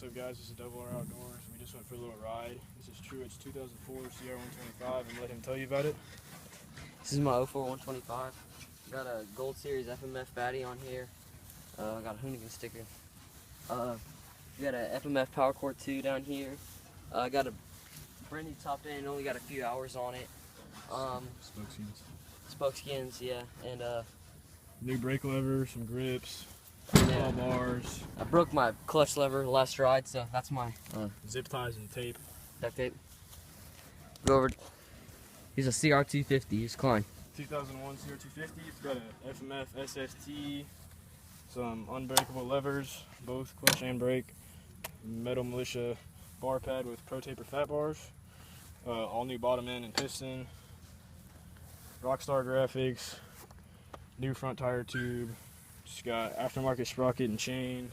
What's up, guys? This is Double R Outdoors. We just went for a little ride. This is Truett's 2004 CR125, and let him tell you about it. This is my 04 125. Got a Gold Series FMF batty on here. I got a Hoonigan sticker. We got a FMF Power Core 2 down here. I got a brand new top end, only got a few hours on it. Spoke skins, yeah, and new brake lever, some grips, yeah. ball bars. I broke my clutch lever last ride, so that's my Zip ties and tape. duct tape. Go over. He's a CR250. He's Klein. 2001 CR250. It's got a FMF SST, some unbreakable levers, both clutch and brake, Metal Militia bar pad with Pro Taper fat bars, all new bottom end and piston, Rockstar graphics, new front tire tube. Just got aftermarket sprocket and chain,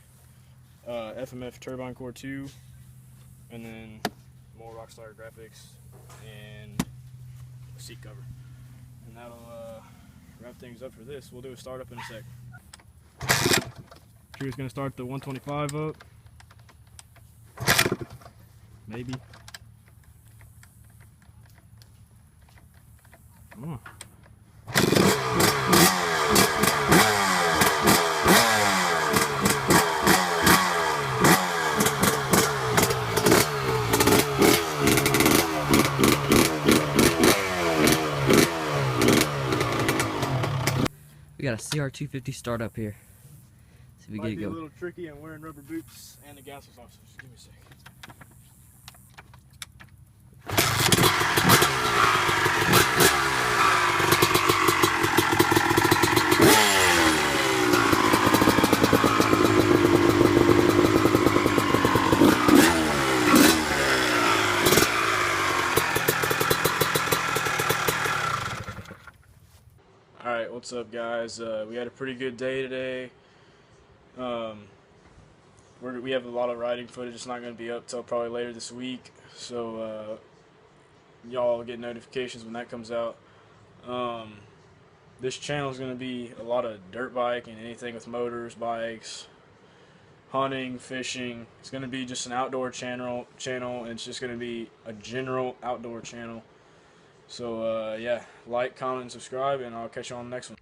FMF turbine core 2, and then more Rockstar graphics and a seat cover. And that'll wrap things up for this. We'll do a startup in a sec. Drew's gonna start the 125 up. Maybe. Come on. We got a CR250 startup here. See if we Might get it be a going. little tricky. I'm wearing rubber boots and the gas was off, so just give me a sec. Alright, what's up, guys? We had a pretty good day today. We have a lot of riding footage. It's not going to be up till probably later this week, so y'all get notifications when that comes out. This channel is going to be a lot of dirt bike and anything with motors, bikes, hunting, fishing. It's going to be just an outdoor channel, and it's just going to be a general outdoor channel. So yeah, like, comment, and subscribe, and I'll catch you on the next one.